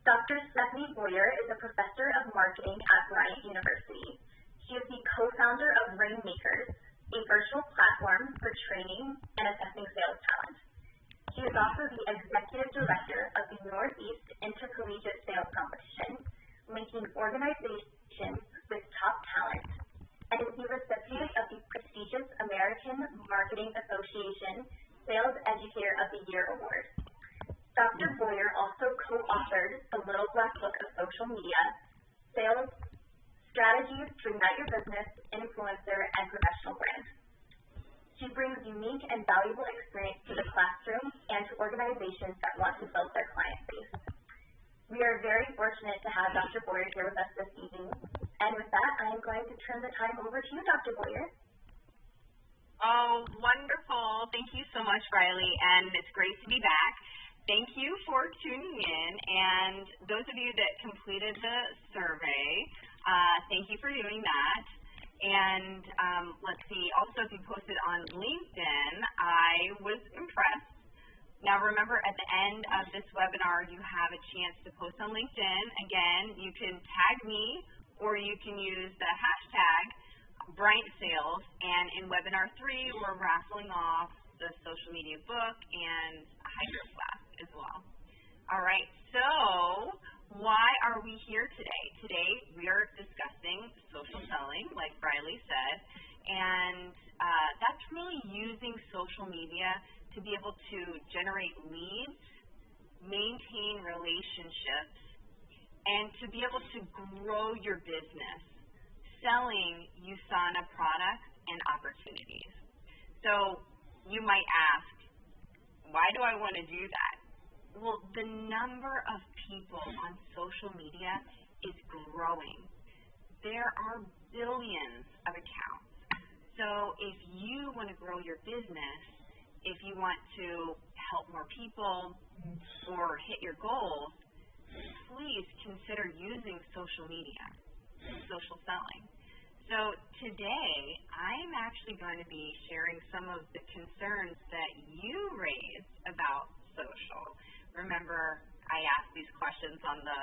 Dr. Stephanie Boyer is a professor of marketing at Bryant University. She is the co-founder of Rainmakers, a virtual platform for training and assessing sales talent. She is also the executive director of the Northeast Intercollegiate Sales Competition, linking organizations with top talent, and is the recipient of the prestigious American Marketing Association Sales Educator of the Year Award. Dr. Boyer also co-authored the Little Black Book of Social Media, Sales Strategies to Ignite Your Business, Influencer, and Professional Brand. She brings unique and valuable experience to the classroom and to organizations that want to build their client base. We are very fortunate to have Dr. Boyer here with us this evening. And with that, I am going to turn the time over to you, Dr. Boyer. Oh, wonderful. Thank you so much, Riley, and it's great to be back. Thank you for tuning in, and those of you that completed the survey, thank you for doing that. And let's see, also if you posted on LinkedIn, I was impressed. Now remember, at the end of this webinar, you have a chance to post on LinkedIn. Again, you can tag me, or you can use the hashtag Bryant Sales, and in webinar 3, we're raffling off the social media book and a Hydro Flask as well. All right, so why are we here today? Today we are discussing social selling, like Riley said, and that's really using social media to be able to generate leads, maintain relationships, and to be able to grow your business, selling USANA products and opportunities. So you might ask, why do I want to do that? Well, the number of people on social media is growing. There are billions of accounts. So if you want to grow your business, if you want to help more people or hit your goals, please consider using social media, social selling. So today, I'm actually going to be sharing some of the concerns that you raised about social. Remember, I asked these questions on the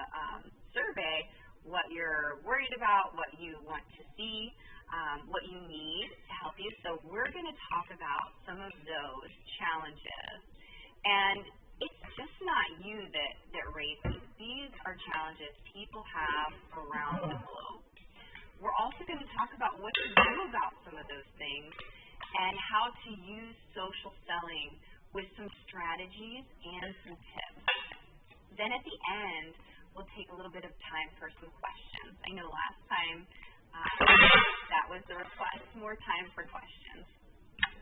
survey, what you're worried about, what you want to see, what you need to help you. So we're going to talk about some of those challenges. And it's just not you that raise these. These are challenges people have around the globe. We're also going to talk about what to do about some of those things and how to use social selling with some strategies and some tips. Then at the end, we'll take a little bit of time for some questions. I know last time that was the request, more time for questions.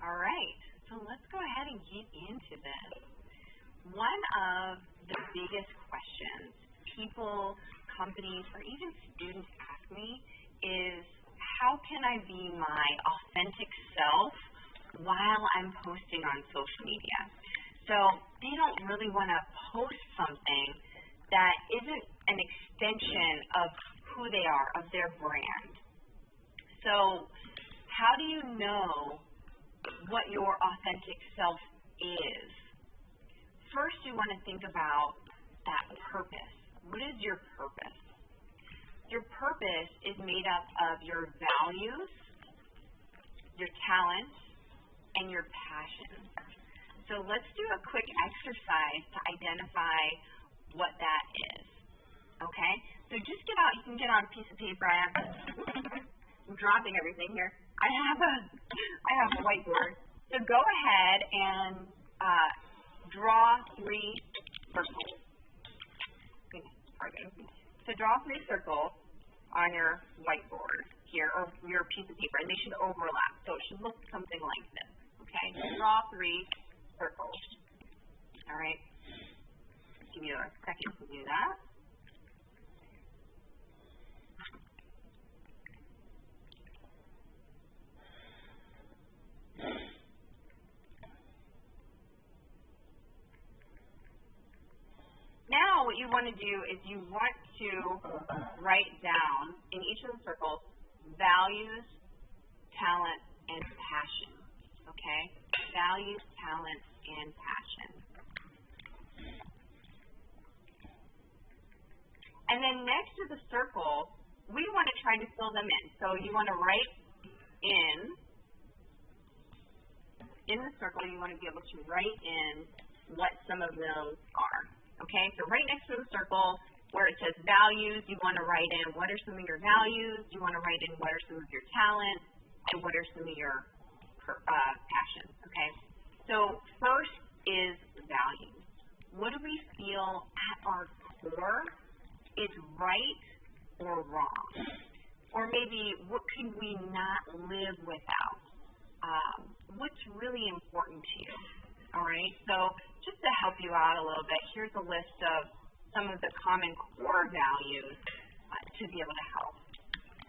All right, so let's go ahead and get into this. One of the biggest questions people, companies, or even students ask me is, how can I be my authentic self while I'm posting on social media? So they don't really want to post something that isn't an extension of who they are, of their brand. So how do you know what your authentic self is? First, you want to think about that purpose. What is your purpose? Your purpose is made up of your values, your talents, and your passion. So let's do a quick exercise to identify what that is. Okay? So just you can get on a piece of paper. I'm dropping everything here. I have a whiteboard. So go ahead and draw 3 circles. So draw 3 circles on your whiteboard here, or your piece of paper, and they should overlap. So it should look something like this. Okay? Draw 3 circles. All right? Give you a second to do that. Now what you want to do is you want to write down in each of the circles values, talent, and passion. Okay? Values, talent, and passion. next to the circle, we want to try to fill them in. So you want to write in the circle, you want to be able to write in what some of those are. Okay, so right next to the circle where it says values, you want to write in what are some of your values, you want to write in what are some of your talents, and what are some of your passions. Okay, so first is values. What do we feel at our core is right or wrong? Or maybe what can we not live without? What's really important to you? All right, so just to help you out a little bit, here's a list of some of the common core values to be able to help.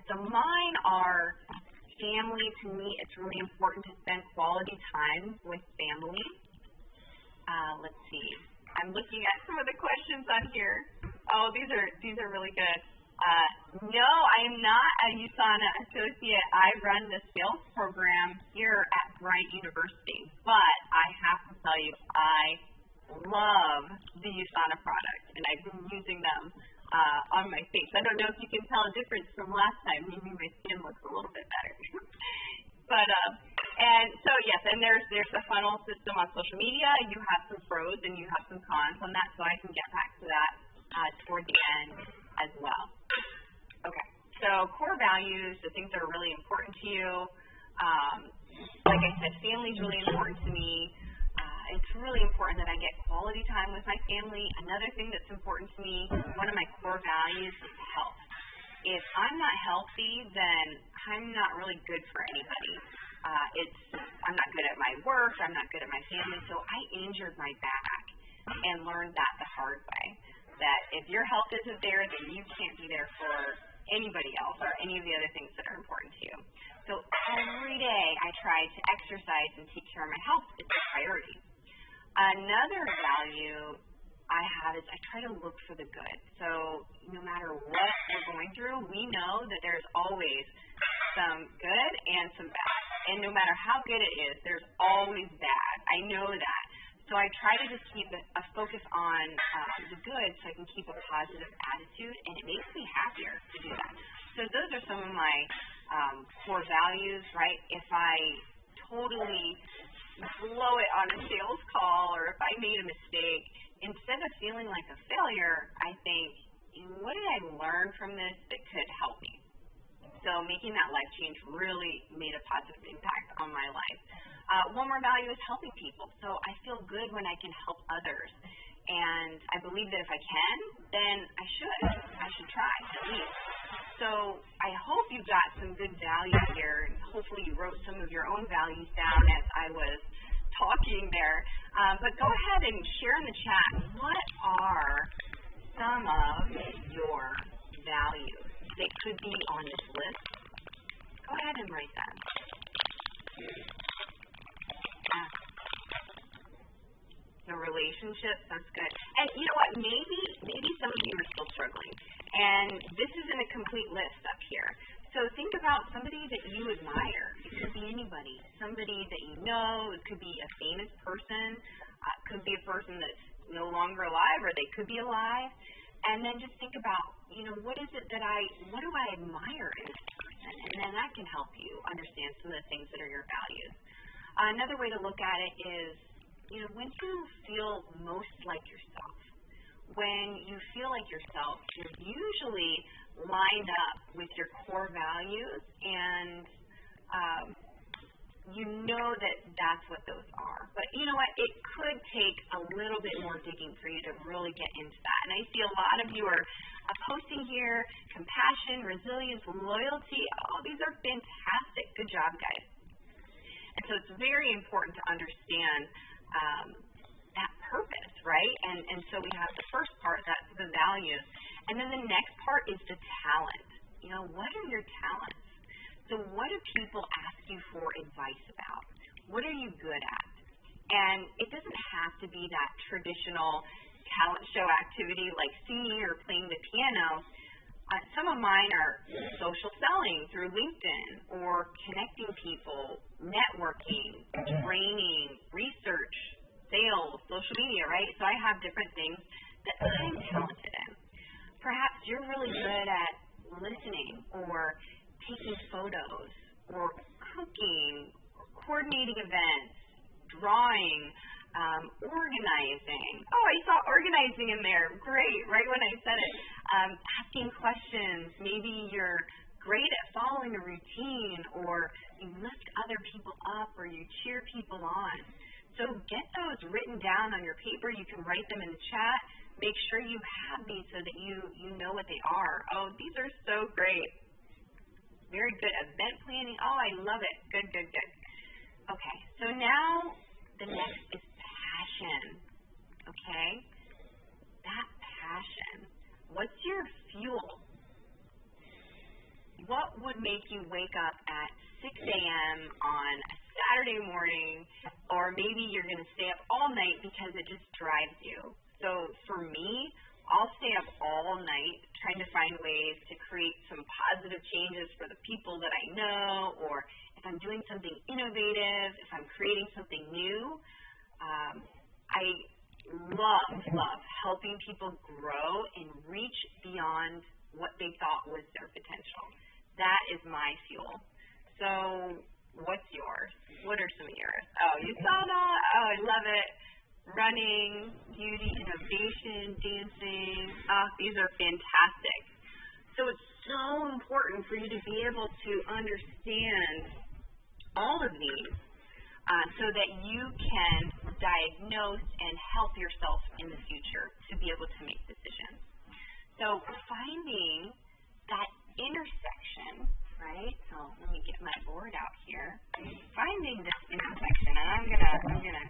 So mine are family. To me, it's really important to spend quality time with family. Let's see. I'm looking at some of the questions on here. Oh, these are really good. No, I am not a USANA associate. I run the sales program here at Bryant University, but I have to tell you, I love the USANA products, and I've been using them on my face. I don't know if you can tell a difference from last time. Maybe my skin looks a little bit better. But and so yes, and there's a funnel system on social media. You have some pros and you have some cons on that, so I can get back to that toward the end as well. Okay, so core values, the things that are really important to you. Like I said, family is really important to me. It's really important that I get quality time with my family. Another thing that's important to me, one of my core values is health. If I'm not healthy, then I'm not really good for anybody. I'm not good at my work, I'm not good at my family, so I injured my back and learned that the hard way. That if your health isn't there, then you can't be there for anybody else or any of the other things that are important to you. So every day I try to exercise and take care of my health. It's a priority. Another value I have is I try to look for the good. So no matter what we're going through, we know that there's always some good and some bad. And no matter how good it is, there's always bad. I know that. So I try to just keep a focus on the good so I can keep a positive attitude, and it makes me happier to do that. So those are some of my core values, right? If I totally blow it on a sales call or if I made a mistake, instead of feeling like a failure, I think, what did I learn from this that could help me? So making that life change really made a positive impact on my life. One more value is helping people. So I feel good when I can help others. And I believe that if I can, then I should try at least. So I hope you got some good value here. Hopefully you wrote some of your own values down as I was talking there. But go ahead and share in the chat, what are some of your values that could be on this list? Go ahead and write that. The relationships, that's good. And you know what, maybe some of you are still struggling. And this isn't a complete list up here. So think about somebody that you admire. It could be anybody. Somebody that you know. It could be a famous person. It could be a person that's no longer alive, or they could be alive. And then just think about, what do I admire in this person? And then that can help you understand some of the things that are your values. Another way to look at it is, when you feel most like yourself, when you feel like yourself, you're usually lined up with your core values, and you know that that's what those are. But you know what? It could take a little bit more digging for you to really get into that. And I see a lot of you are posting here, compassion, resilience, loyalty. Oh, these are fantastic. Good job, guys. And so it's very important to understand that purpose, right? And so we have the first part, that's the values. And then the next part is the talent. What are your talents? So what do people ask you for advice about? What are you good at? And it doesn't have to be that traditional talent show activity like singing or playing the piano. Some of mine are social selling through LinkedIn, or connecting people, networking, training, research, sales, social media, right? So I have different things that I'm talented in. Perhaps you're really good at listening or taking photos or cooking, coordinating events, drawing, organizing. Oh, I saw organizing in there. Great, right when I said it. Asking questions. Maybe you're great at following a routine, or you lift other people up, or you cheer people on. So get those written down on your paper. You can write them in the chat. Make sure you have these so that you know what they are. Oh, these are so great. Very good. Event planning. Oh, I love it. Good, good, good. Okay, so now the next is passion. Okay? That passion. What's your fuel? What would make you wake up at 6 a.m. on a Saturday morning, or maybe you're going to stay up all night because it just drives you? So for me, I'll stay up all night trying to find ways to create some positive changes for the people that I know, or if I'm doing something innovative, if I'm creating something new. I love helping people grow and reach beyond what they thought was their potential. That is my fuel. So what's yours? What are some of yours? Oh, you saw that? Oh, I love it. Running, beauty, innovation, dancing. These are fantastic. So it's so important for you to be able to understand all of these so that you can diagnose and help yourself in the future to be able to make decisions. So finding that intersection, right? So let me get my board out here. Finding this intersection, and I'm gonna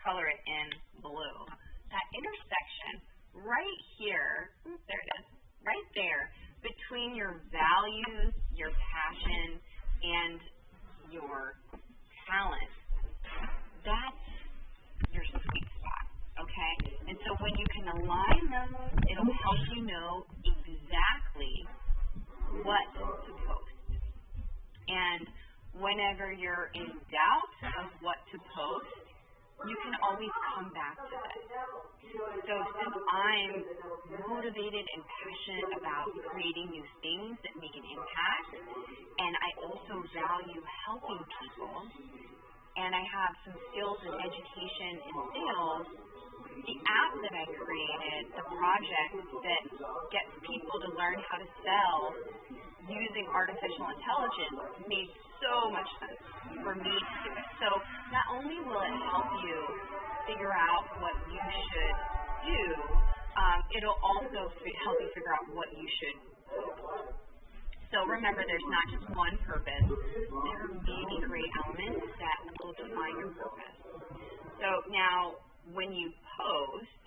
color it in blue. That intersection right here, there it is, right there, between your values, your passion, and your talent. That's your sweet spot, okay? And so when you can align those, it'll help you know exactly what to post. And whenever you're in doubt of what to post, you can always come back to it. So since I'm motivated and passionate about creating new things that make an impact, and I also value helping people, and I have some skills in education and sales, the app that I created, the project that gets people to learn how to sell using artificial intelligence made so much sense for me to do it. So not only will it help you figure out what you should do, it'll also help you figure out what you should do. So remember, there's not just one purpose. There are many great elements that will define your purpose. So now, when you post,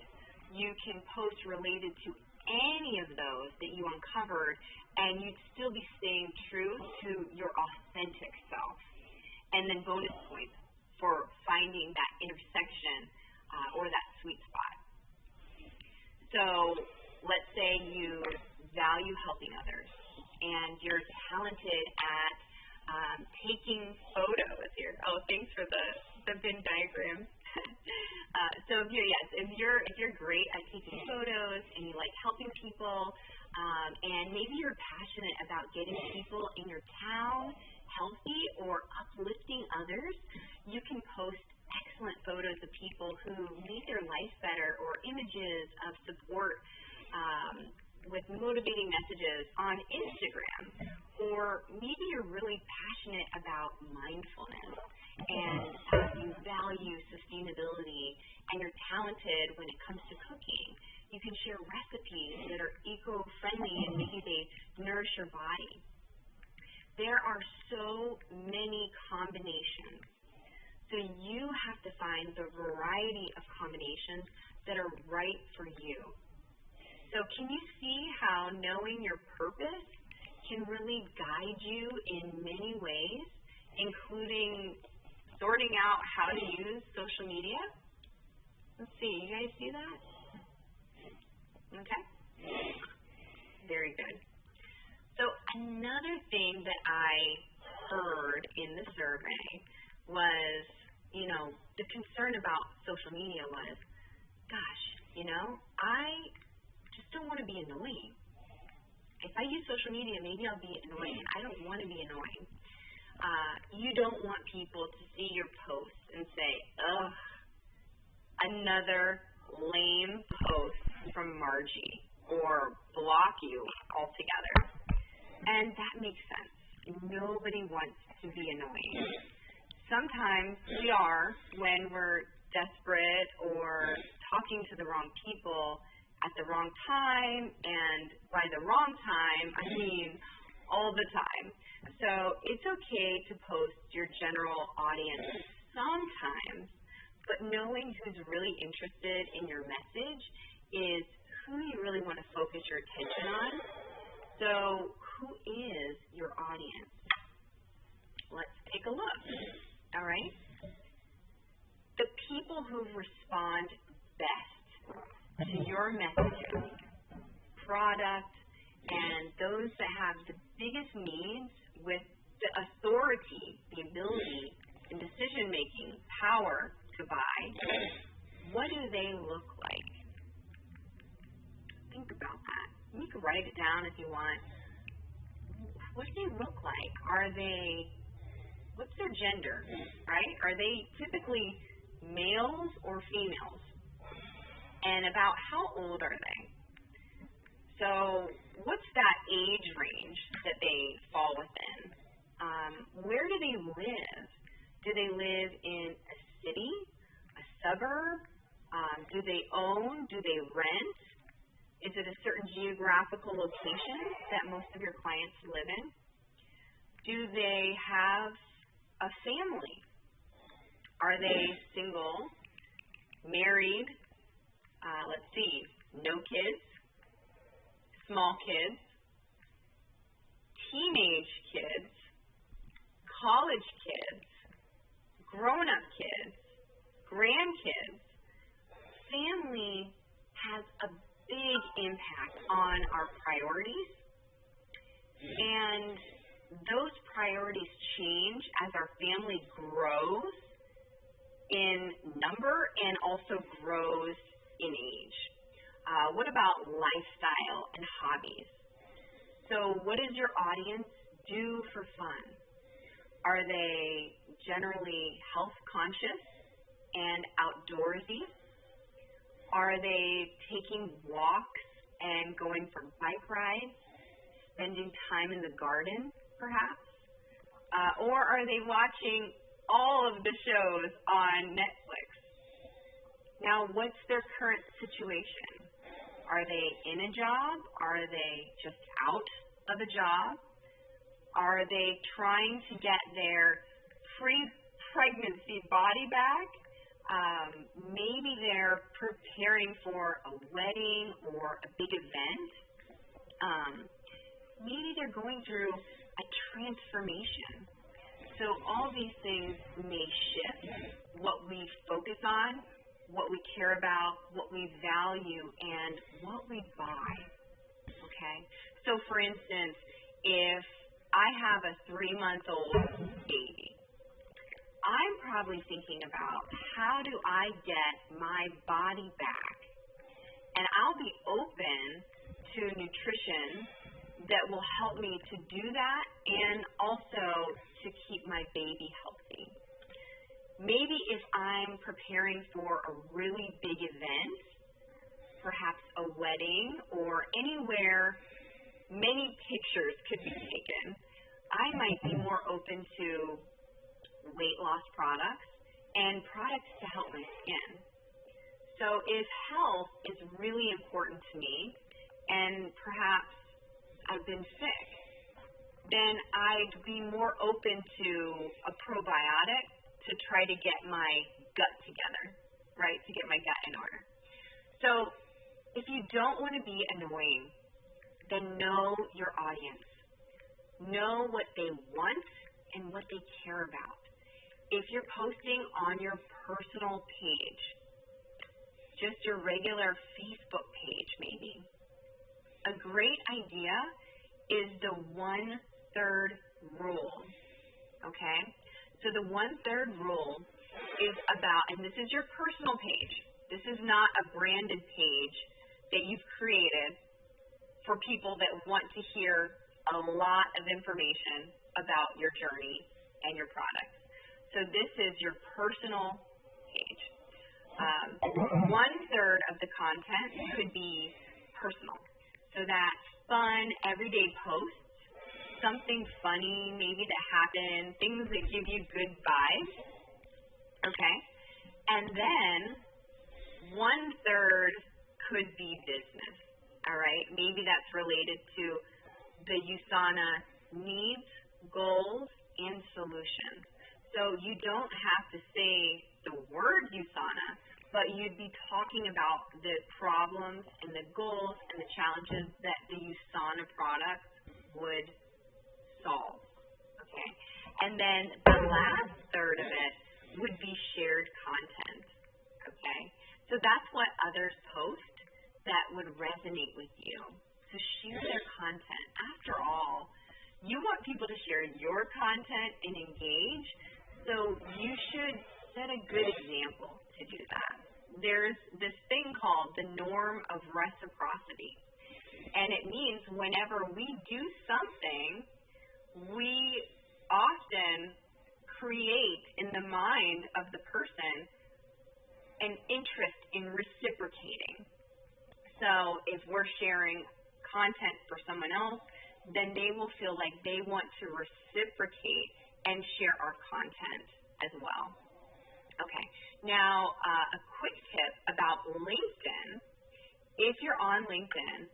you can post related to any of those that you uncovered, and you'd still be staying true to your authentic self. And then bonus points for finding that intersection or that sweet spot. So let's say you value helping others, and you're talented at taking photos here. Oh, thanks for the Venn diagram. So if you're great at taking photos and you like helping people, and maybe you're passionate about getting people in your town healthy or uplifting others, you can post excellent photos of people who made their life better, or images of support with motivating messages on Instagram. Or maybe you're really passionate about mindfulness and you value sustainability, and you're talented when it comes to cooking. You can share recipes that are eco-friendly and maybe they nourish your body. There are so many combinations. So you have to find the variety of combinations that are right for you. So can you see how knowing your purpose can really guide you in many ways, including sorting out how to use social media? Let's see, you guys see that? Okay. Very good. So another thing that I heard in the survey was, the concern about social media was, gosh, I just don't want to be annoying. if I use social media, maybe I'll be annoying. I don't want to be annoying. You don't want people to see your posts and say, ugh, another lame post from Margie, or block you altogether. And that makes sense. Nobody wants to be annoying. Sometimes we are when we're desperate or talking to the wrong people at the wrong time, and by the wrong time, I mean all the time. So it's okay to post your general audience sometimes, but knowing who's really interested in your message is who you really want to focus your attention on. So who is your audience? Let's take a look. All right? The people who respond best to your messages, product, and those that have the biggest needs with the authority, the ability, and decision-making power to buy, what do they look like? Think about that. You can write it down if you want. What do they look like? What's their gender, right? Are they typically males or females? And about how old are they? So what's that age range that they fall within? Where do they live? Do they live in a city, a suburb? Do they own? Do they rent? Is it a certain geographical location that most of your clients live in? Do they have a family? Are they single, married? Let's see, no kids, small kids, teenage kids, college kids, grown-up kids, grandkids. Family has a big impact on our priorities, and those priorities change as our family grows in number and also grows in age. What about lifestyle and hobbies? So what does your audience do for fun? Are they generally health conscious and outdoorsy? Are they taking walks and going for bike rides, spending time in the garden, perhaps? Or are they watching all of the shows on Netflix? Now, what's their current situation? Are they in a job? Are they just out of a job? Are they trying to get their pre-pregnancy body back? Maybe they're preparing for a wedding or a big event. Maybe they're going through a transformation. So all these things may shift what we focus on, what we care about, what we value, and what we buy. Okay? So for instance, if I have a 3-month-old baby, I'm probably thinking about how do I get my body back? And I'll be open to nutrition that will help me to do that and also to keep my baby healthy. Maybe if I'm preparing for a really big event, perhaps a wedding or anywhere many pictures could be taken, I might be more open to weight loss products and products to help my skin. So if health is really important to me and perhaps I've been sick, then I'd be more open to a probiotic to try to get my gut together, right, to get my gut in order. So if you don't want to be annoying, then know your audience. Know what they want and what they care about. If you're posting on your personal page, just your regular Facebook page maybe, a great idea is the 1/3 rule, okay? So the 1/3 rule is about, and this is your personal page. This is not a branded page that you've created for people that want to hear a lot of information about your journey and your products. So this is your personal page. 1/3 of the content could be personal. So that's fun, everyday posts, something funny maybe that happened, things that give you good vibes, okay? And then 1/3 could be business, all right? Maybe that's related to the USANA needs, goals, and solutions. So you don't have to say the word USANA, but you'd be talking about the problems and the goals and the challenges that the USANA products would solve, okay? And then the last third of it would be shared content, okay? So that's what others post that would resonate with you. So share their content. After all, you want people to share your content and engage, so you should set a good example to do that. There's this thing called the norm of reciprocity, and it means whenever we do something, we often create in the mind of the person an interest in reciprocating. So if we're sharing content for someone else, then they will feel like they want to reciprocate and share our content as well. Okay, now a quick tip about LinkedIn. If you're on LinkedIn,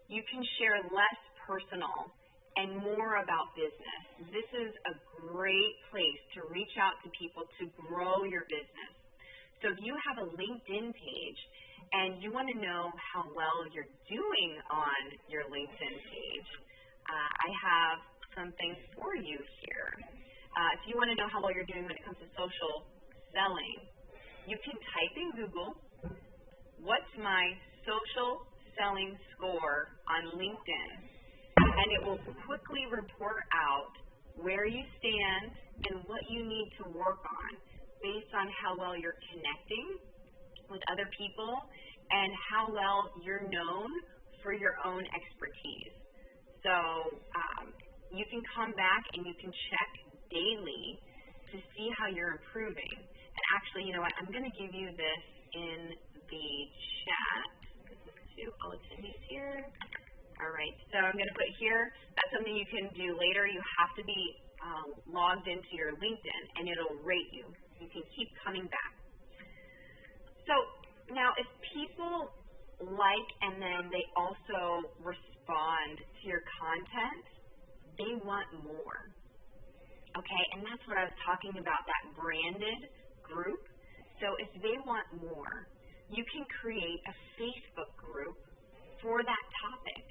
you can share less personal and more about business. This is a great place to reach out to people to grow your business. So if you have a LinkedIn page and you want to know how well you're doing on your LinkedIn page, I have some things for you here. If you want to know how well you're doing when it comes to social selling, you can type in Google, what's my social selling score on LinkedIn? And it will quickly report out where you stand and what you need to work on based on how well you're connecting with other people and how well you're known for your own expertise. So you can come back and you can check daily to see how you're improving. And actually, you know what, I'm going to give you this in the chat. This is to all attendees here. All right, so I'm going to put here, that's something you can do later. You have to be logged into your LinkedIn, and it'll rate you. You can keep coming back. So now if people like and then they also respond to your content, they want more. Okay, and that's what I was talking about, that branded group. So if they want more, you can create a Facebook group for that topic.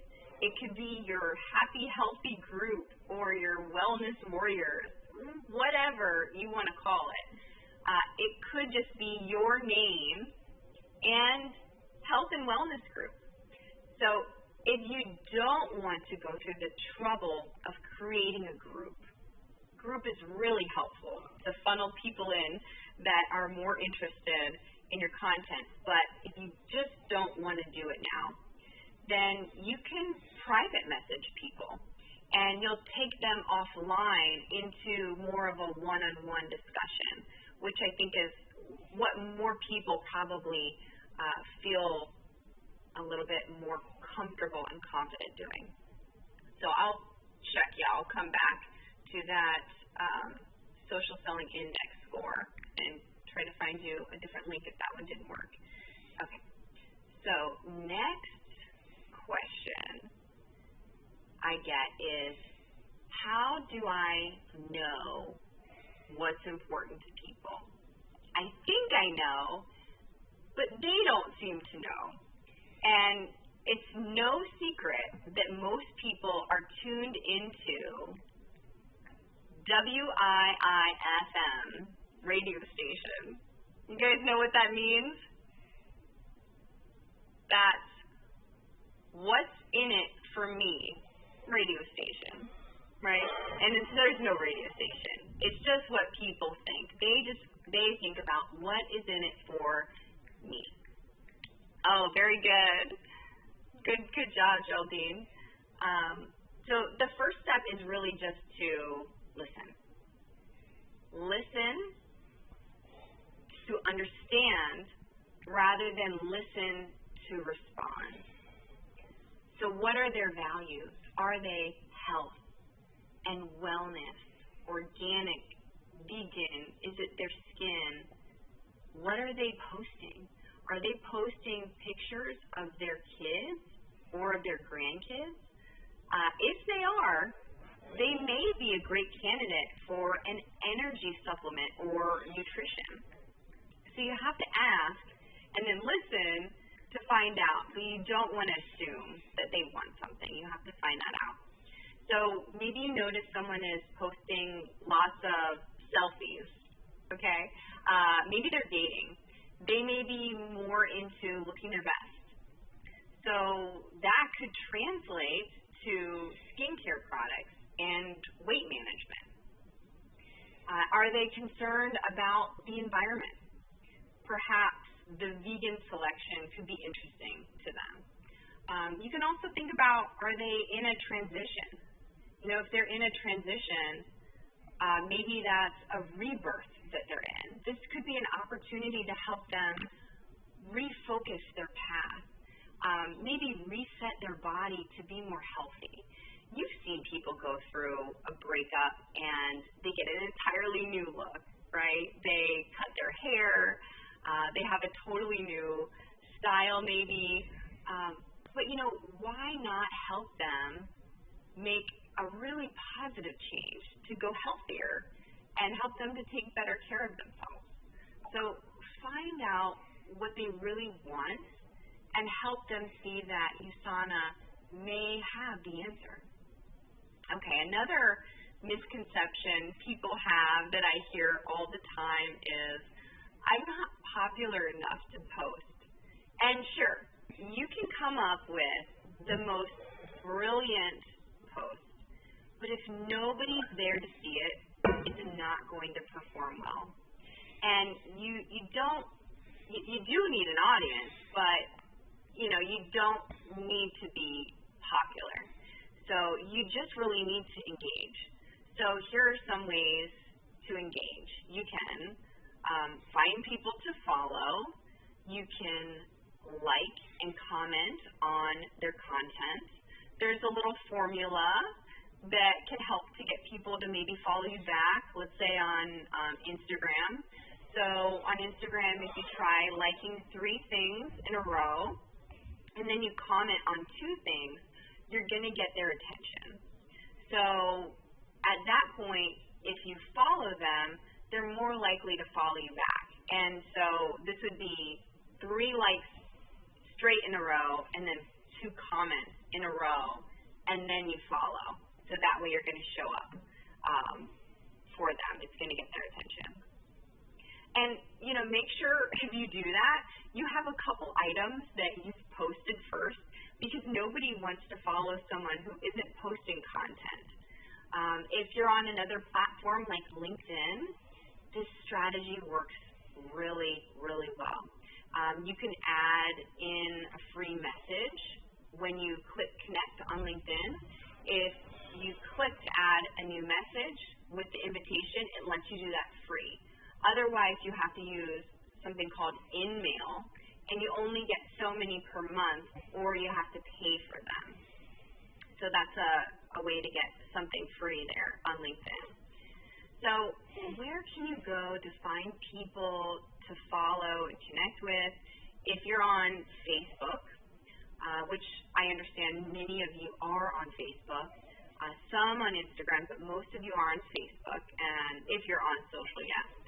It could be your happy, healthy group or your wellness warriors, whatever you want to call it. It could just be your name and health and wellness group. So if you don't want to go through the trouble of creating a group is really helpful to funnel people in that are more interested in your content. But if you just don't want to do it now, then you can private message people and you'll take them offline into more of a one-on-one discussion, which I think is what more people probably feel a little bit more comfortable and confident doing. So I'll check, I'll come back to that social selling index score and try to find you a different link if that one didn't work. Okay, so next question I get is, how do I know what's important to people? I think I know, but they don't seem to know. And it's no secret that most people are tuned into WIIFM radio station. You guys know what that means? That's what's in it for me radio station, right? And there's no radio station. It's just what people think. They think about what is in it for me. Oh, very good. Good job, Geraldine. So the first step is really just to listen. Listen to understand rather than listen to respond. So what are their values? Are they health and wellness, organic, vegan? Is it their skin? What are they posting? Are they posting pictures of their kids or of their grandkids? If they are, they may be a great candidate for an energy supplement or nutrition. So you have to ask and then listen to find out. So you don't want to assume that they want something. You have to find that out. So maybe you notice someone is posting lots of selfies, okay? Maybe they're dating. They may be more into looking their best. So that could translate to skincare products and weight management. Are they concerned about the environment? Perhaps the vegan selection could be interesting to them. You can also think about, are they in a transition? You know, if they're in a transition, maybe that's a rebirth that they're in. This could be an opportunity to help them refocus their path, maybe reset their body to be more healthy. You've seen people go through a breakup and they get an entirely new look, right? They cut their hair, they have a totally new style maybe, but you know, why not help them make a really positive change to go healthier and help them to take better care of themselves? So find out what they really want and help them see that USANA may have the answer. Okay, another misconception people have that I hear all the time is, I'm not popular enough to post. And sure, you can come up with the most brilliant post, but if nobody's there to see it, it's not going to perform well. And you do need an audience, but you know, you don't need to be popular. So you just really need to engage. So here are some ways to engage. You can find people to follow. You can like and comment on their content. There's a little formula that can help to get people to maybe follow you back, let's say on Instagram. So on Instagram, if you try liking 3 things in a row, and then you comment on 2 things, you're going to get their attention. So at that point, if you follow them, they're more likely to follow you back. And so this would be 3 likes straight in a row, and then 2 comments in a row, and then you follow. So that way you're going to show up for them. It's going to get their attention. And, you know, make sure if you do that, you have a couple items that you've posted first, because nobody wants to follow someone who isn't posting content. If you're on another platform like LinkedIn, this strategy works really, really well. You can add in a free message when you click connect on LinkedIn. If you click to add a new message with the invitation, it lets you do that free. Otherwise, you have to use something called InMail, and you only get so many per month, or you have to pay for them. So that's a way to get something free there on LinkedIn. So where can you go to find people to follow and connect with? If you're on Facebook, which I understand many of you are on Facebook, some on Instagram, but most of you are on Facebook, and if you're on social, yes.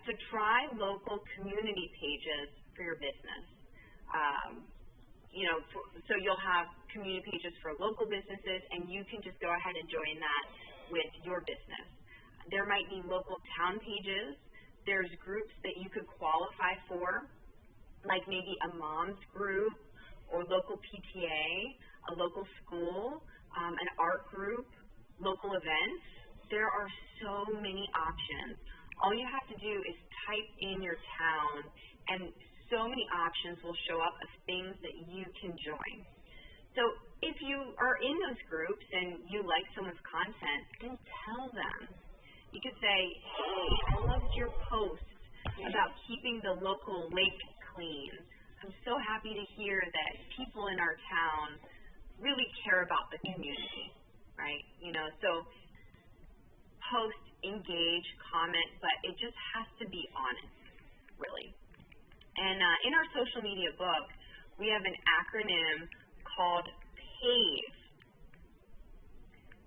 So try local community pages for your business. You know, so you'll have community pages for local businesses, and you can just go ahead and join that with your business. There might be local town pages. There's groups that you could qualify for, like maybe a mom's group or local PTA, a local school, an art group, local events. There are so many options. All you have to do is type in your town, and so many options will show up of things that you can join. you are in those groups and you like someone's content, then tell them. You could say, hey, I loved your post about keeping the local lake clean. I'm so happy to hear that people in our town really care about the community, right? So post, engage, comment, but it just has to be honest, really. And in our social media book, we have an acronym called PAVE,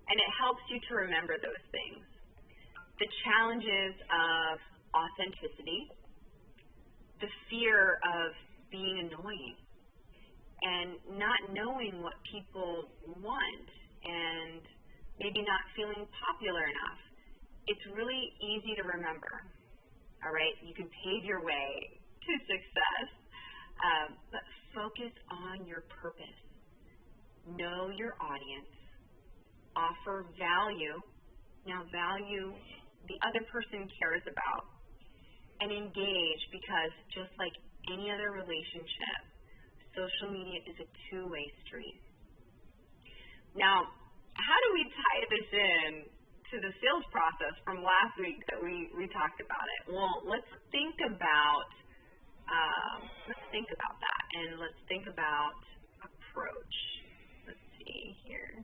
and it helps you to remember those things. The challenges of authenticity, the fear of being annoying, and not knowing what people want, and maybe not feeling popular enough. It's really easy to remember, all right? You can pave your way to success, but focus on your purpose. Know your audience. Offer value. Now, value the other person cares about. And engage, because just like any other relationship, social media is a two-way street. Now, how do we tie this in to the sales process from last week that we talked about it? Well, let's think about that, and let's think about approach. Let's see here.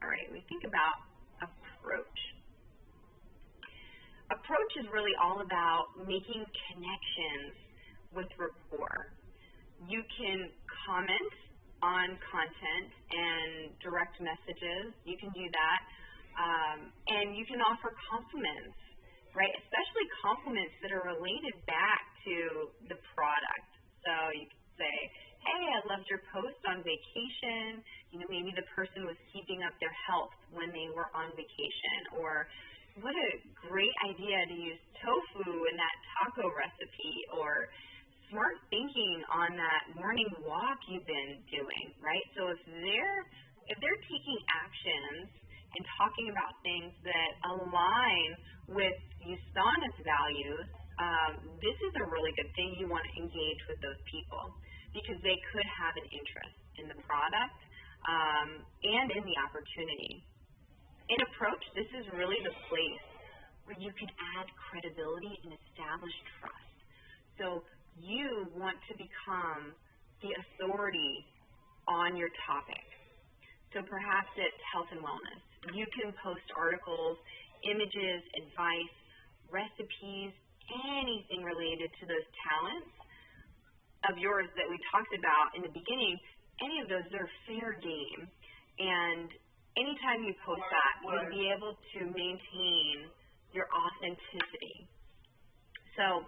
All right, we think about approach. Approach is really all about making connections with rapport. You can comment on content and direct messages. You can do that. And you can offer compliments, right? Especially compliments that are related back to the product. So you can say, hey, I loved your post on vacation. Maybe the person was keeping up their health when they were on vacation. Or what a great idea to use tofu in that taco recipe. Or smart thinking on that morning walk you've been doing, right? So if they're taking actions and talking about things that align with USANA's values, this is a really good thing. You want to engage with those people because they could have an interest in the product and in the opportunity. In approach, this is really the place where you can add credibility and establish trust. So you want to become the authority on your topic. So perhaps it's health and wellness. You can post articles, images, advice, recipes, anything related to those talents of yours that we talked about in the beginning. Any of those are fair game. And anytime you post that, you'll be able to maintain your authenticity. So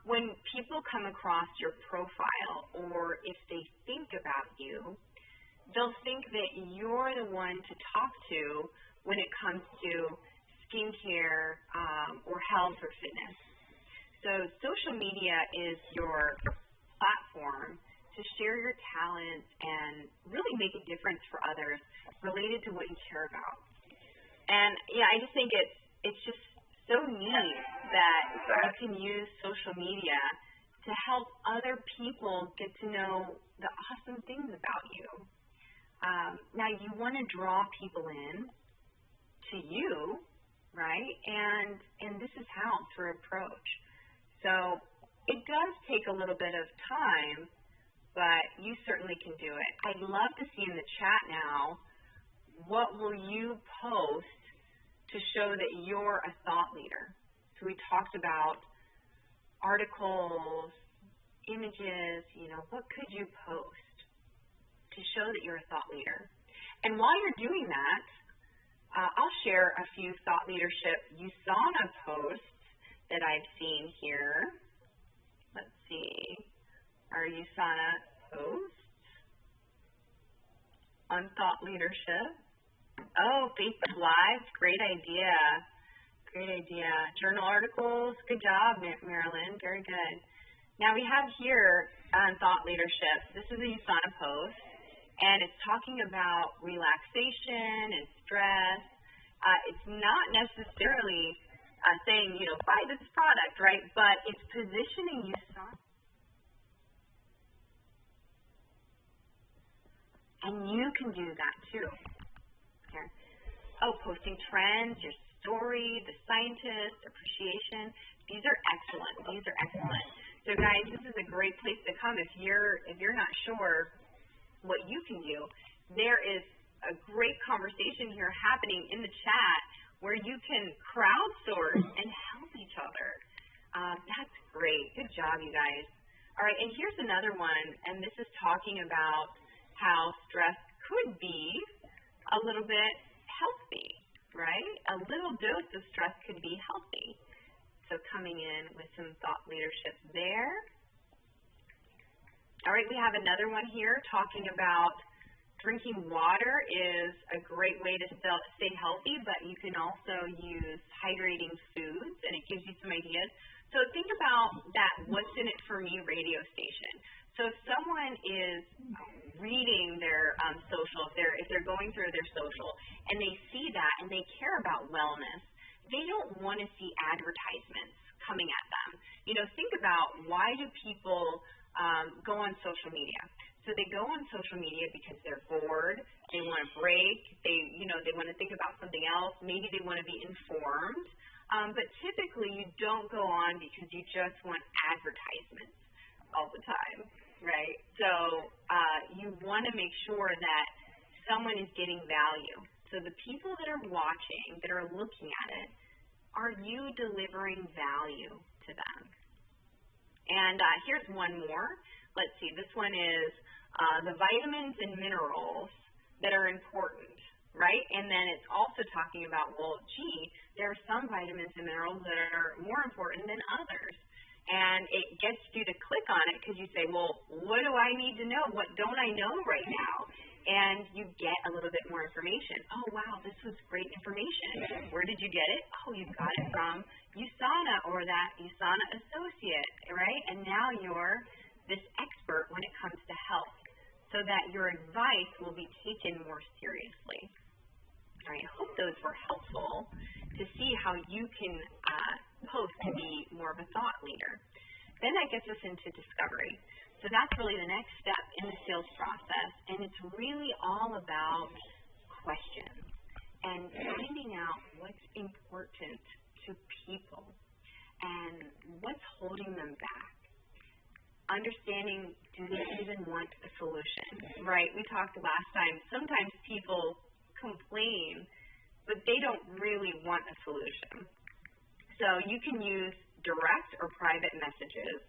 when people come across your profile, or if they think about you, they'll think that you're the one to talk to when it comes to skincare or health or fitness. So social media is your platform to share your talents and really make a difference for others related to what you care about. And yeah, I just think it's just so neat that you can use social media to help other people get to know the awesome things about you. Now, you want to draw people in to you, right? And this is how, through approach. So it does take a little bit of time, but you certainly can do it. I'd love to see in the chat now, what will you post to show that you're a thought leader? So we talked about articles, images, what could you post to show that you're a thought leader? And while you're doing that, I'll share a few thought leadership USANA posts that I've seen here. Let's see, our USANA posts on thought leadership. Oh, Facebook Live, great idea. Great idea. Journal articles, good job, Marilyn, very good. Now we have here on thought leadership, this is a USANA post, and it's talking about relaxation and stress. It's not necessarily saying, buy this product, right? But it's positioning USANA And you can do that too. Here. Oh, posting trends, your story, the scientist, appreciation. These are excellent. These are excellent. So guys, this is a great place to come if you're not sure what you can do. There is a great conversation here happening in the chat where you can crowdsource and help each other. That's great. Good job, you guys. All right, and here's another one, and this is talking about how stress could be a little bit healthy, right? A little dose of stress could be healthy. So coming in with some thought leadership there. All right, we have another one here talking about drinking water is a great way to stay healthy, but you can also use hydrating foods, and it gives you some ideas. So think about that What's in It for Me radio station. So if someone is reading their social, if they're going through their social, and they see that and they care about wellness, they don't want to see advertisements coming at them. You know, think about, why do people go on social media? So they go on social media because they're bored, they want a break, they want to think about something else, maybe they want to be informed. But typically you don't go on because you just want advertisements all the time, right? So you want to make sure that someone is getting value. So the people that are watching, that are looking at it, are you delivering value to them? And here's one more. Let's see, this one is the vitamins and minerals that are important, right? And then it's also talking about, well, gee, there are some vitamins and minerals that are more important than others. And it gets you to click on it because you say, well, what do I need to know? What don't I know right now? And you get a little bit more information. Oh, wow, this was great information. Where did you get it? Oh, you got it from USANA or that USANA associate, right? And now you're this expert when it comes to health, so that your advice will be taken more seriously. All right, I hope those were helpful to see how you can post to be more of a thought leader. Then that gets us into discovery. So that's really the next step in the sales process, and it's really all about questions and finding out what's important to people and what's holding them back. Understanding, do they even want a solution, right? We talked last time, sometimes people complain, but they don't really want a solution. So you can use direct or private messages.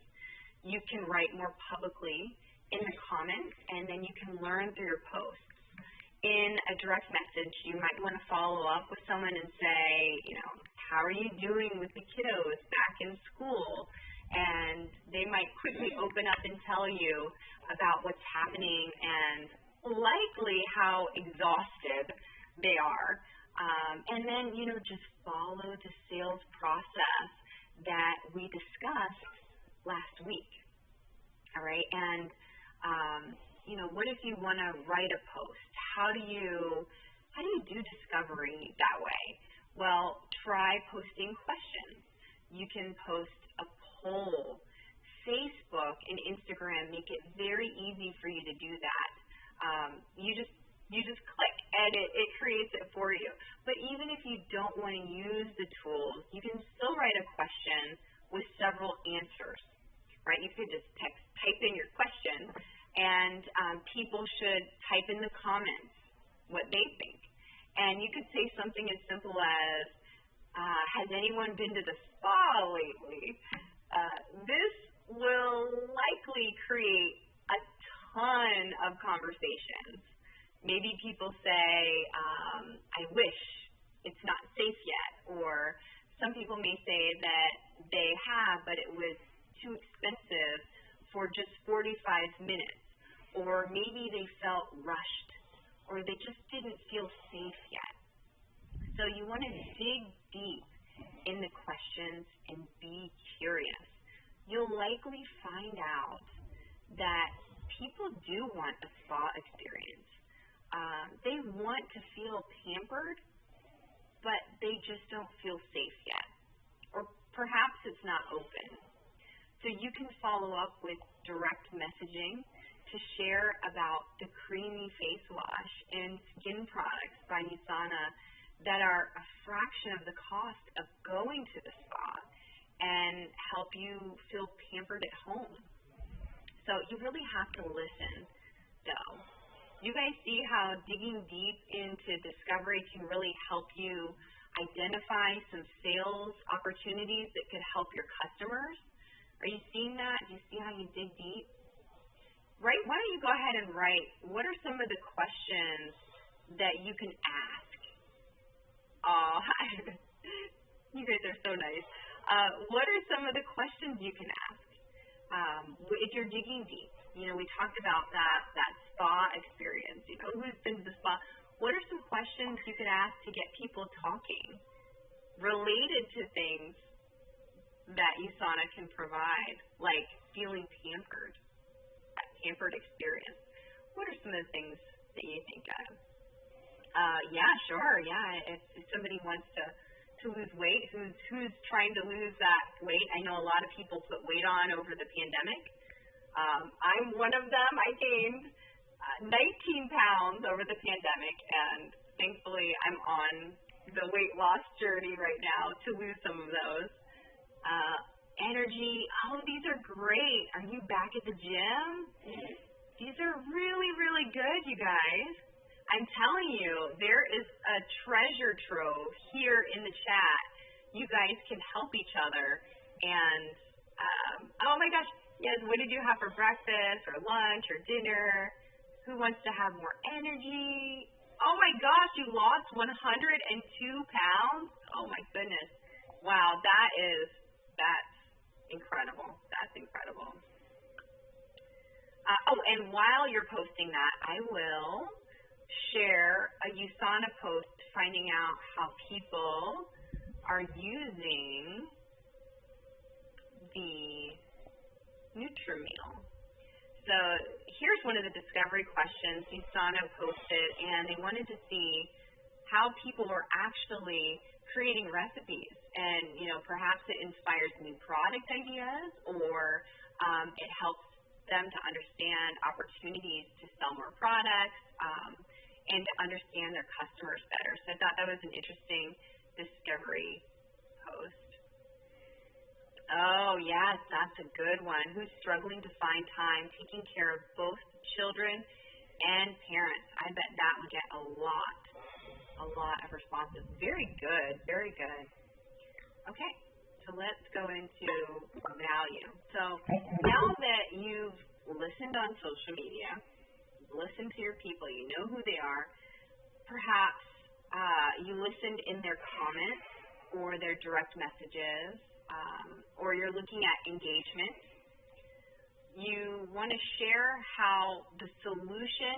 You can write more publicly in the comments, and then you can learn through your posts. In a direct message, you might want to follow up with someone and say, how are you doing with the kiddos back in school? And they might quickly open up and tell you about what's happening and likely how exhausted they are. And then, just follow the sales process that we discussed last week. All right? And, what if you want to write a post? How do you do discovery that way? Well, try posting questions. You can post a poll. Facebook and Instagram make it very easy for you to do that. You just click and it creates it for you. But even if you don't want to use the tools, you can still write a question with several answers, right? You could just type in your question, and people should type in the comments what they think. And you could say something as simple as, has anyone been to the spa lately? This will likely create a ton of conversations. Maybe people say, I wish it's not safe yet, or some people may say that they have, but it was too expensive for just 45 minutes, or maybe they felt rushed, or they just didn't feel safe yet. So you want to dig deep in the questions and be curious. You'll likely find out that people do want a spa experience. They want to feel pampered, but they just don't feel safe yet. Or perhaps it's not open. So you can follow up with direct messaging to share about the Creamy Face Wash and skin products by USANA that are a fraction of the cost of going to the spa and help you feel pampered at home. So you really have to listen, though. You guys see how digging deep into discovery can really help you identify some sales opportunities that could help your customers? Are you seeing that? Do you see how you dig deep? Right? Why don't you go ahead and write, what are some of the questions that you can ask? Oh, you guys are so nice. What are some of the questions you can ask if you're digging deep? You know, we talked about that spa experience. You know, who's been to the spa? What are some questions you could ask to get people talking related to things that USANA can provide, like feeling pampered, that pampered experience? What are some of the things that you think of? Yeah, sure. Yeah, if somebody wants to lose weight, who's trying to lose that weight? I know a lot of people put weight on over the pandemic. I'm one of them. I gained 19 pounds over the pandemic, and thankfully I'm on the weight loss journey right now to lose some of those. Energy, oh, these are great. Are you back at the gym? These are really, really good, you guys. I'm telling you, there is a treasure trove here in the chat. You guys can help each other. And, oh my gosh, yes, what did you have for breakfast or lunch or dinner? Who wants to have more energy? Oh my gosh, you lost 102 pounds? Oh my goodness. Wow, that's incredible. That's incredible. Oh, and while you're posting that, I will share a USANA post finding out how people are using the NutriMeal. So here's one of the discovery questions USANA posted, and they wanted to see how people are actually creating recipes, and perhaps it inspires new product ideas, or it helps them to understand opportunities to sell more products and to understand their customers better. So I thought that was an interesting discovery post. Oh yes, that's a good one. Who's struggling to find time taking care of both children and parents? I bet that would get a lot of responses. Very good, very good. Okay, so let's go into value. So now that you've listened on social media, listened to your people, you know who they are, perhaps you listened in their comments or their direct messages, or you're looking at engagement. You want to share how the solution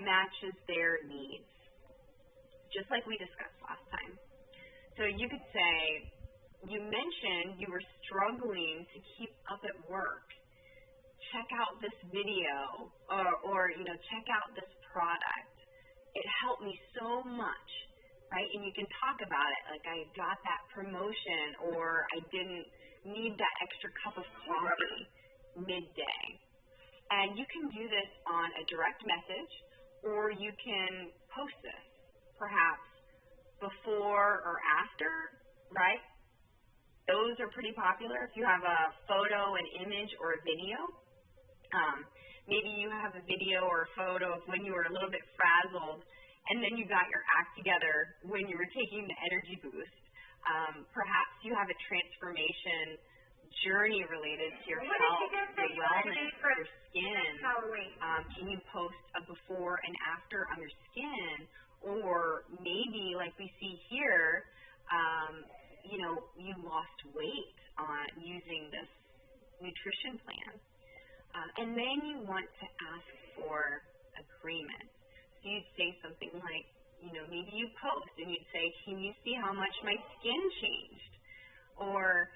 matches their needs, just like we discussed last time. So you could say, you mentioned you were struggling to keep up at work. Check out this video, or check out this product. It helped me so much, right? And you can talk about it, like I got that promotion, or I didn't need that extra cup of coffee midday. And you can do this on a direct message, or you can post this, perhaps before or after, right? Those are pretty popular. If you have a photo, an image, or a video, maybe you have a video or a photo of when you were a little bit frazzled, and then you got your act together when you were taking the energy boost. Perhaps you have a transformation journey related to your health, your wellness, your skin. Can you post a before and after on your skin? Or maybe, like we see here, you lost weight using this nutrition plan. And then you want to ask for agreement. So you'd say something like, maybe you post and you'd say, can you see how much my skin changed? Or,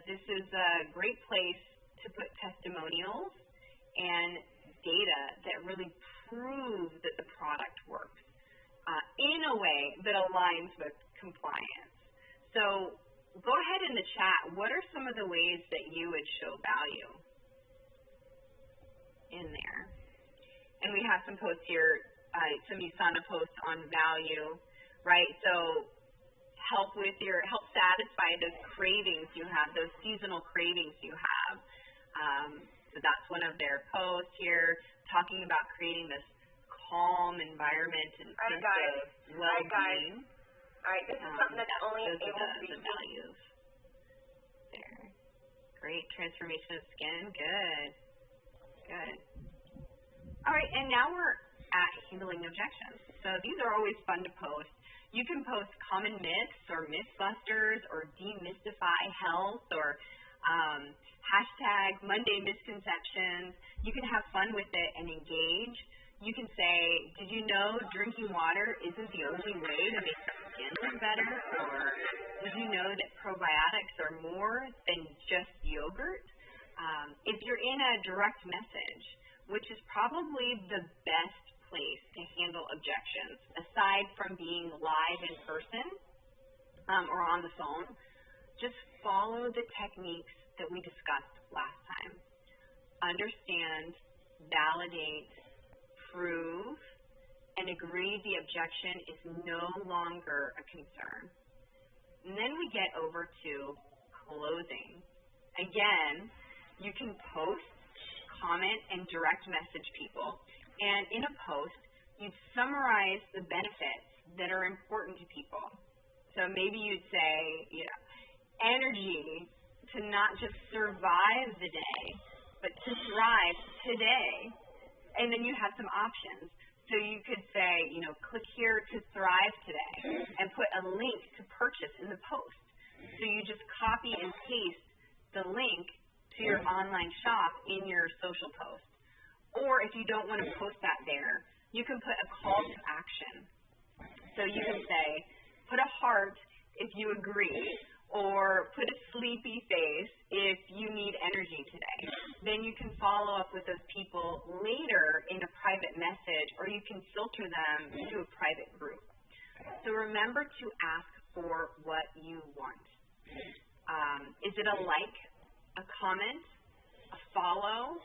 this is a great place to put testimonials and data that really prove that the product works in a way that aligns with compliance. So go ahead in the chat. What are some of the ways that you would show value? In in there. And we have some posts here. Some of you saw a post on value, right? So help satisfy those cravings you have, those seasonal cravings you have. So that's one of their posts here, talking about creating this calm environment and sense of well-being. All right, this is something that's only able to be the values there. Great transformation of skin. Good. All right, and now we're at handling objections. So these are always fun to post. You can post common myths or mythbusters or demystify health or hashtag Monday misconceptions. You can have fun with it and engage. You can say, did you know drinking water isn't the only way to make your skin look better? Or did you know that probiotics are more than just yogurt? If you're in a direct message, which is probably the best place to handle objections, aside from being live in person or on the phone, just follow the techniques that we discussed last time. Understand, validate, prove, and agree the objection is no longer a concern. And then we get over to closing. Again, you can post, comment, and direct message people. And in a post, you summarize the benefits that are important to people. So maybe you'd say, energy to not just survive the day, but to thrive today. And then you have some options. So you could say, click here to thrive today and put a link to purchase in the post. So you just copy and paste the link to your online shop in your social post. Or if you don't want to post that there, you can put a call to action. So you can say, put a heart if you agree, or put a sleepy face if you need energy today. Then you can follow up with those people later in a private message, or you can filter them to a private group. So remember to ask for what you want. Is it a like, a comment, a follow,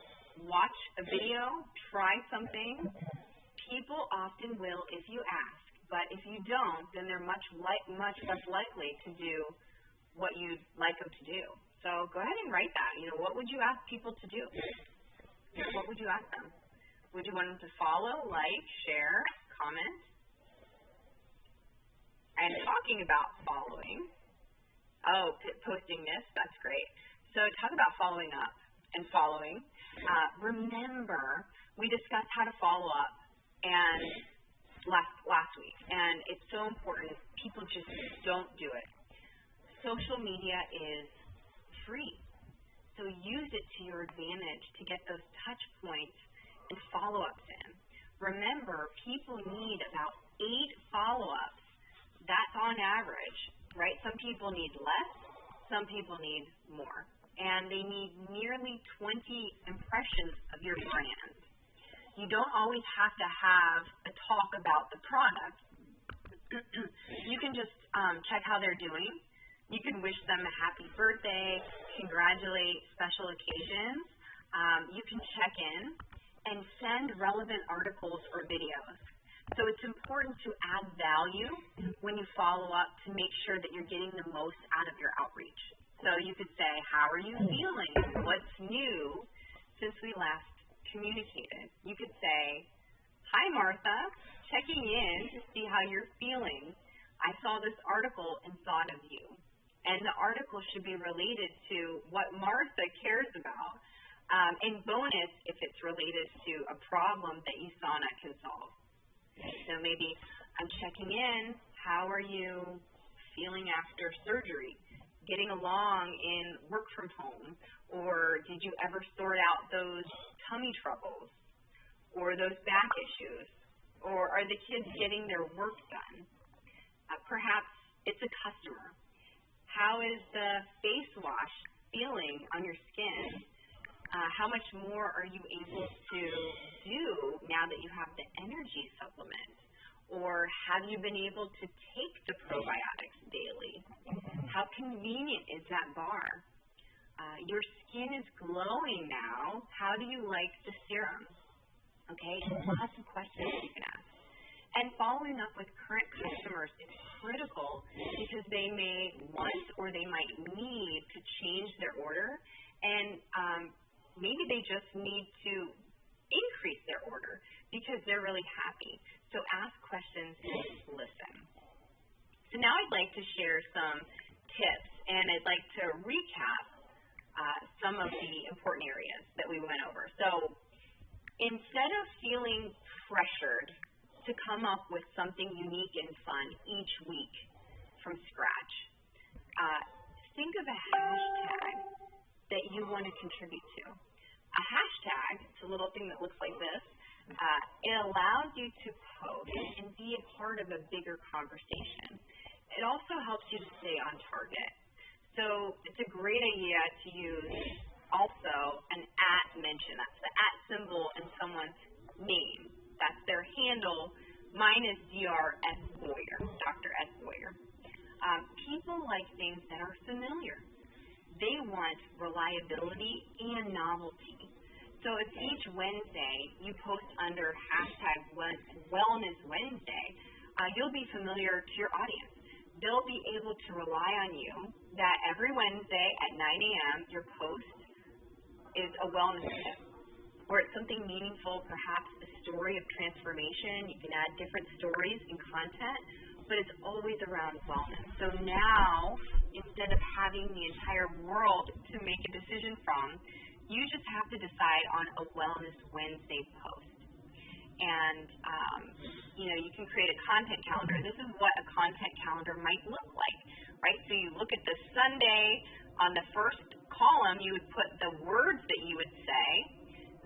watch a video, try something? People often will if you ask, but if you don't, then they're much less likely to do what you'd like them to do. So go ahead and write that. What would you ask people to do? What would you ask them? Would you want them to follow, like, share, comment? And talking about following, posting this, that's great. So talk about following up and following. Remember, we discussed how to follow up and last week, and it's so important. People just don't do it. Social media is free, so use it to your advantage to get those touch points and follow-ups in. Remember, people need about 8 follow-ups. That's on average, right? Some people need less, some people need more. And they need nearly 20 impressions of your brand. You don't always have to have a talk about the product. You can just check how they're doing. You can wish them a happy birthday, congratulate special occasions. You can check in and send relevant articles or videos. So it's important to add value when you follow up to make sure that you're getting the most out of your outreach. So you could say, how are you feeling? What's new since we last communicated? You could say, hi, Martha, checking in to see how you're feeling. I saw this article and thought of you. And the article should be related to what Martha cares about. And bonus if it's related to a problem that USANA can solve. So maybe I'm checking in. How are you feeling after surgery? Getting along in work from home? Or did you ever sort out those tummy troubles? Or those back issues? Or are the kids getting their work done? Perhaps it's a customer. How is the face wash feeling on your skin? How much more are you able to do now that you have the energy supplement? Or have you been able to take the probiotics daily? How convenient is that bar? Your skin is glowing now. How do you like the serum? Okay, lots of questions you can ask. And following up with current customers is critical because they may want or they might need to change their order, and maybe they just need to increase their order because they're really happy. So ask questions and listen. So now I'd like to share some tips, and I'd like to recap some of the important areas that we went over. So instead of feeling pressured to come up with something unique and fun each week from scratch, think of a hashtag that you want to contribute to. A hashtag, it's a little thing that looks like this. It allows you to post and be a part of a bigger conversation. It also helps you to stay on target. So it's a great idea to use also an @ mention. That's the @ symbol in someone's name. That's their handle. Mine is Dr. S. Boyer, Dr. S. Boyer. People like things that are familiar. They want reliability and novelty. So if each Wednesday you post under hashtag Wellness Wednesday, you'll be familiar to your audience. They'll be able to rely on you that every Wednesday at 9 a.m. your post is a wellness tip, or it's something meaningful, perhaps a story of transformation. You can add different stories and content, but it's always around wellness. So now, instead of having the entire world to make a decision from, you just have to decide on a Wellness Wednesday post. And, you can create a content calendar. This is what a content calendar might look like, right? So you look at the Sunday, on the first column, you would put the words that you would say,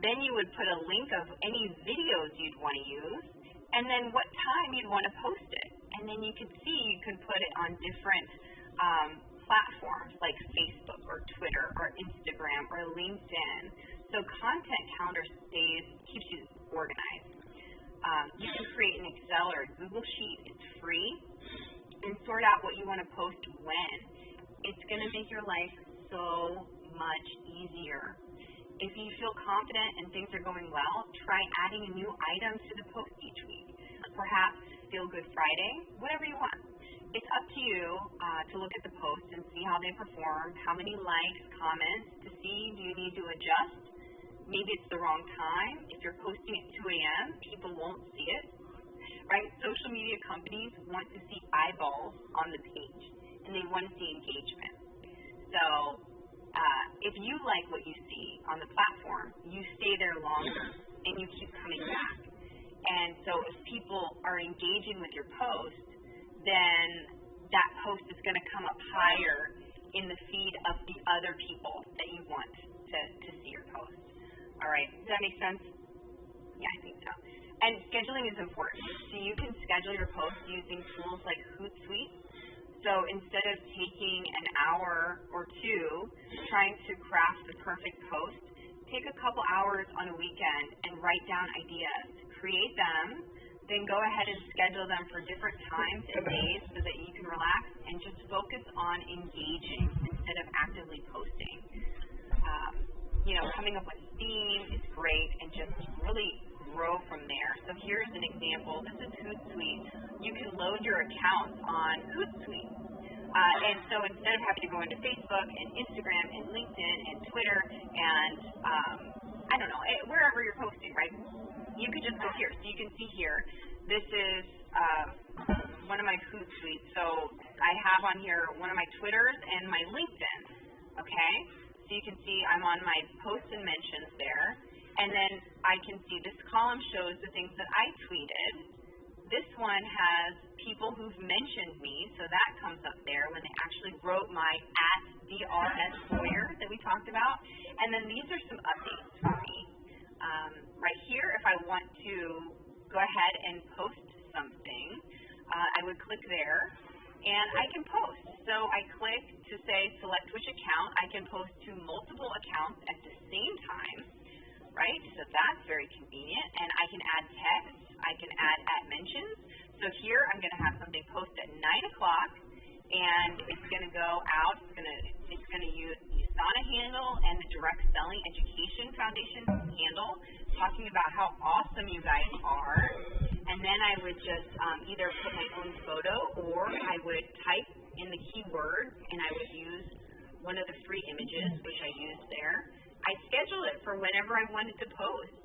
then you would put a link of any videos you'd want to use, and then what time you'd want to post it. And then you could see you could put it on different platforms like Facebook or Twitter or Instagram or LinkedIn. So content calendar keeps you organized. You can create an Excel or a Google Sheet. It's free. And sort out what you want to post when. It's going to make your life so much easier. If you feel confident and things are going well, try adding a new item to the post each week. Perhaps Feel Good Friday, whatever you want. It's up to you to look at the post and see how they perform, how many likes, comments, to see do you need to adjust. Maybe it's the wrong time. If you're posting at 2 a.m., people won't see it, right? Social media companies want to see eyeballs on the page, and they want to see engagement. So if you like what you see on the platform, you stay there longer, and you keep coming back. And so if people are engaging with your post, then that post is going to come up higher in the feed of the other people that you want to see your post. All right, does that make sense? Yeah, I think so. And scheduling is important. So you can schedule your posts using tools like Hootsuite. So instead of taking an hour or two trying to craft the perfect post, take a couple hours on a weekend and write down ideas. Create them, then go ahead and schedule them for different times and days so that you can relax and just focus on engaging instead of actively posting. Coming up with a theme is great, and just really grow from there. So here's an example. This is Hootsuite. You can load your account on Hootsuite. And so instead of having to go into Facebook and Instagram and LinkedIn and Twitter and, wherever you're posting, right? You could just go here. So you can see here, this is one of my Hootsuites. So I have on here one of my Twitters and my LinkedIn, okay? So you can see I'm on my posts and mentions there. And then I can see this column shows the things that I tweeted. This one has people who've mentioned me, so that comes up there when they actually wrote my @DRSBoyer that we talked about. And then these are some updates for me. Right here, if I want to go ahead and post something, I would click there, and I can post. So I click to say select which account. I can post to multiple accounts at the same time, right? So that's very convenient. And I can add text. I can add @mentions. So here I'm going to have something post at 9 o'clock, and it's going to go out. It's going to use the Asana handle and the Direct Selling Education Foundation handle, talking about how awesome you guys are. And then I would just either put my own photo, or I would type in the keyword, and I would use one of the free images, which I used there. I schedule it for whenever I wanted to post.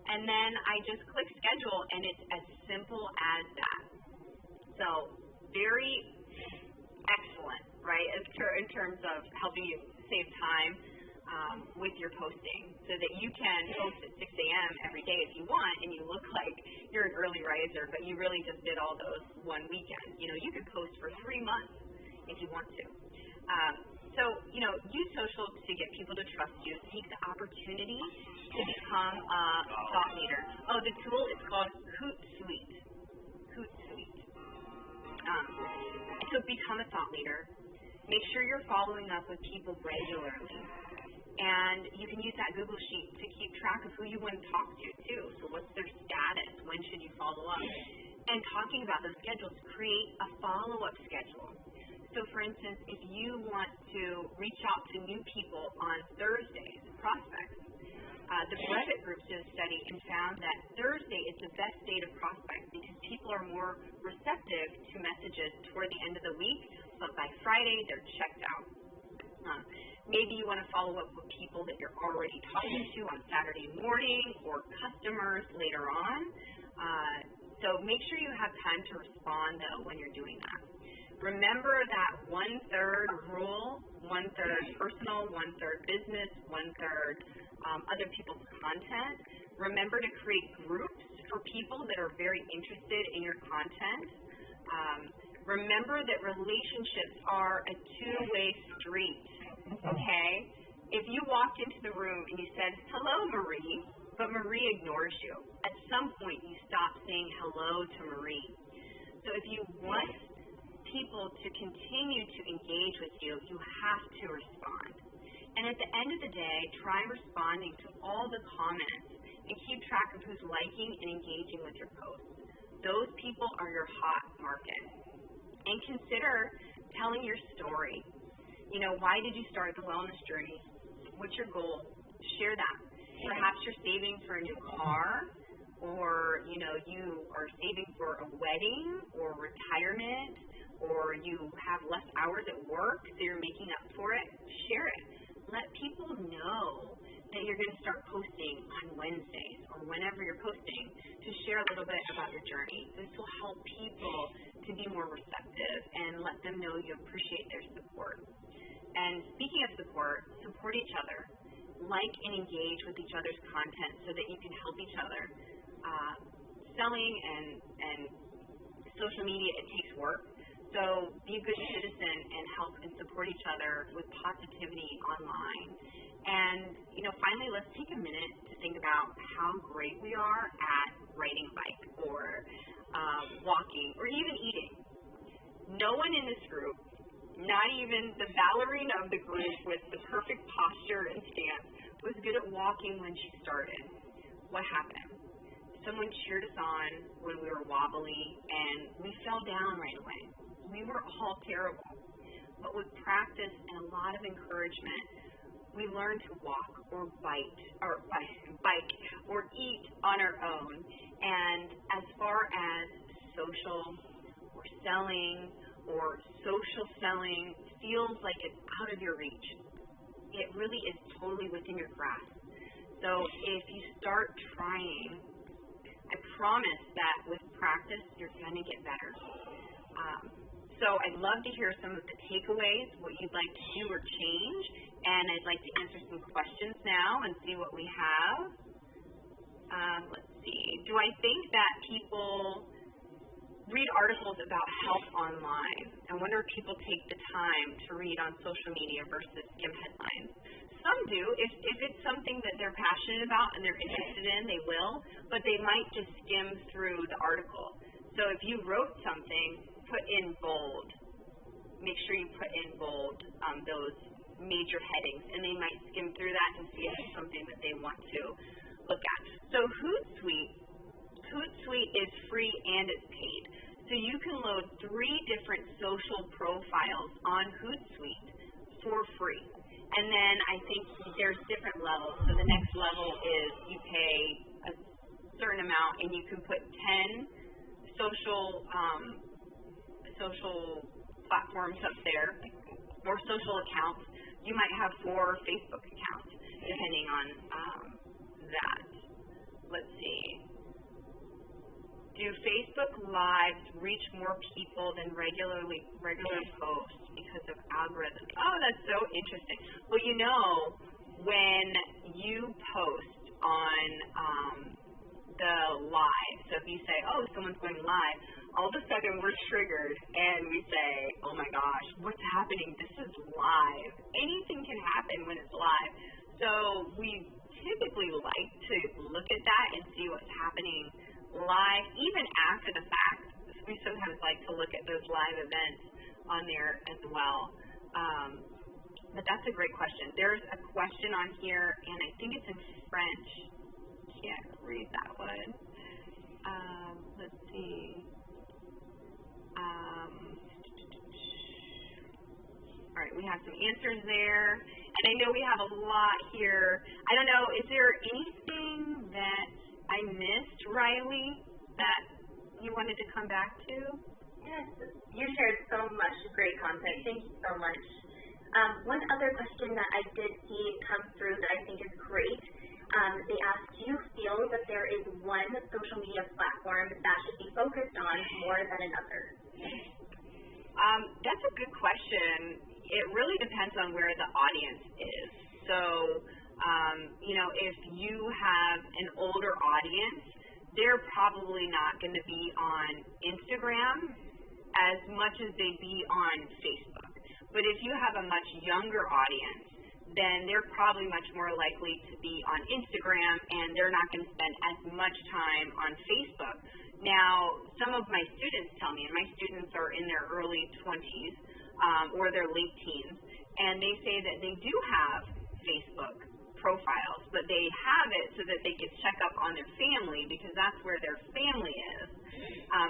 And then I just click schedule, and it's as simple as that. So very excellent, right, in terms of helping you save time with your posting, so that you can post at 6 a.m. every day if you want, and you look like you're an early riser, but you really just did all those one weekend. You know, you could post for 3 months if you want to. So, you know, use social to get people to trust you. Take the opportunity to become a thought leader. Oh, the tool is called Hootsuite. Hootsuite. So become a thought leader. Make sure you're following up with people regularly. And you can use that Google Sheet to keep track of who you want to talk to, too. So what's their status? When should you follow up? And talking about those schedules, create a follow-up schedule. So, for instance, if you want to reach out to new people on Thursdays, prospects, the Brevet Group did a study and found that Thursday is the best day to prospect because people are more receptive to messages toward the end of the week, but by Friday they're checked out. Maybe you want to follow up with people that you're already talking to on Saturday morning, or customers later on. So make sure you have time to respond, though, when you're doing that. Remember that 1/3 rule, 1/3 personal, 1/3 business, 1/3 other people's content. Remember to create groups for people that are very interested in your content. Remember that relationships are a two-way street, okay? If you walked into the room and you said, "Hello, Marie," but Marie ignores you, at some point you stop saying hello to Marie. So if you want people to continue to engage with you, you have to respond. And at the end of the day, try responding to all the comments and keep track of who's liking and engaging with your posts. Those people are your hot market. And consider telling your story. You know, why did you start the wellness journey? What's your goal? Share that. Perhaps you're saving for a new car, or, you know, you are saving for a wedding or retirement, or you have less hours at work, so you're making up for it. Share it. Let people know that you're going to start posting on Wednesdays or whenever you're posting, to share a little bit about your journey. This will help people to be more receptive and let them know you appreciate their support. And speaking of support each other. Like and engage with each other's content so that you can help each other. Selling and social media, it takes work. So be a good citizen and help and support each other with positivity online. And, you know, finally, let's take a minute to think about how great we are at riding a bike, or walking, or even eating. No one in this group, not even the ballerina of the group with the perfect posture and stance, was good at walking when she started. What happened? Someone cheered us on when we were wobbly, and we fell down right away. We were all terrible. But with practice and a lot of encouragement, we learned to walk or bike or eat on our own. And as far as social or selling or social selling feels like it's out of your reach, it really is totally within your grasp. So if you start trying, I promise that with practice, you're going to get better. So I'd love to hear some of the takeaways, what you'd like to do or change, and I'd like to answer some questions now and see what we have. Let's see. Do I think that people read articles about health online? I wonder if people take the time to read on social media versus skim headlines. Some do. If it's something that they're passionate about and they're interested in, they will, but they might just skim through the article. So if you wrote something, put in bold. Make sure you put in bold those major headings, and they might skim through that and see if it's something that they want to look at. So Hootsuite is free and it's paid. So you can load 3 different social profiles on Hootsuite for free. And then I think there's different levels. So the next level is you pay a certain amount and you can put 10 social platforms up there, or social accounts. You might have 4 Facebook accounts, depending on that. Let's see. Do Facebook Lives reach more people than regular posts because of algorithms? Oh, that's so interesting. Well, you know, when you post on the live, so if you say, oh, someone's going live, all of a sudden we're triggered and we say, oh my gosh, what's happening? This is live. Anything can happen when it's live. So we typically like to look at that and see what's happening live, even after the fact. We sometimes like to look at those live events on there as well. But that's a great question. There's a question on here, and I think it's in French. Can't read that one. Let's see. All right, we have some answers there. And I know we have a lot here. I don't know, is there anything that I missed, Riley, that you wanted to come back to? Yes, you shared so much great content. Thank you so much. One other question that I did see come through that I think is great. They asked, do you feel that there is one social media platform that should be focused on more than another? That's a good question. It really depends on where the audience is. So, you know, if you have an older audience, they're probably not going to be on Instagram as much as they'd be on Facebook. But if you have a much younger audience, then they're probably much more likely to be on Instagram, and they're not going to spend as much time on Facebook. Now, some of my students tell me, and my students are in their early 20s or their late teens, and they say that they do have Facebook profiles, but they have it so that they can check up on their family because that's where their family is.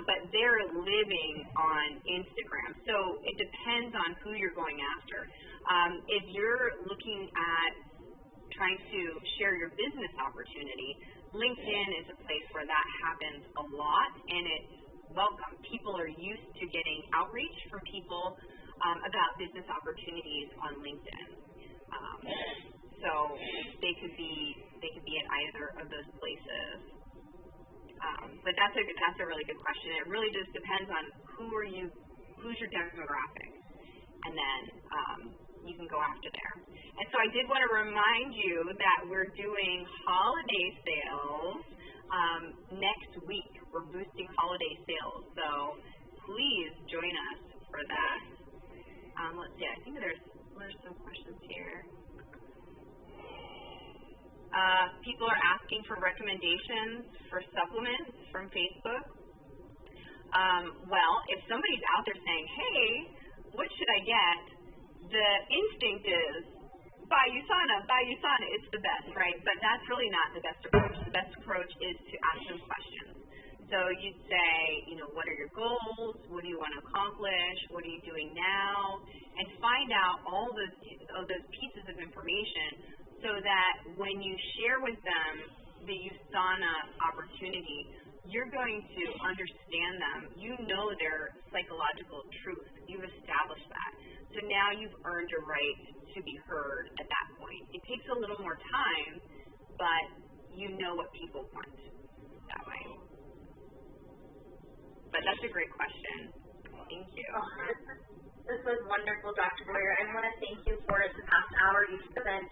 But they're living on Instagram. So it depends on who you're going after. If you're looking at trying to share your business opportunity, LinkedIn is a place where that happens a lot, and it's welcome. People are used to getting outreach from people about business opportunities on LinkedIn. So they could be in either of those places. But that's a really good question. It really just depends on who's your demographic, and then you can go after there. And so I did want to remind you that we're doing holiday sales next week. We're boosting holiday sales, so please join us for that. Let's see. I think there's some questions here. People are asking for recommendations for supplements from Facebook. Well, if somebody's out there saying, hey, what should I get? The instinct is, buy USANA, it's the best, right? But that's really not the best approach. The best approach is to ask them questions. So you'd say, you know, what are your goals? What do you want to accomplish? What are you doing now? And find out all those pieces of information so that when you share with them the USANA opportunity, you're going to understand them. You know their psychological truth. You've established that. So now you've earned a right to be heard at that point. It takes a little more time, but you know what people want that way. But that's a great question. Thank you. This was wonderful, Dr. Boyer. I want to thank you for the past hour you've spent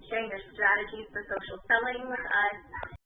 sharing your strategies for social selling with us.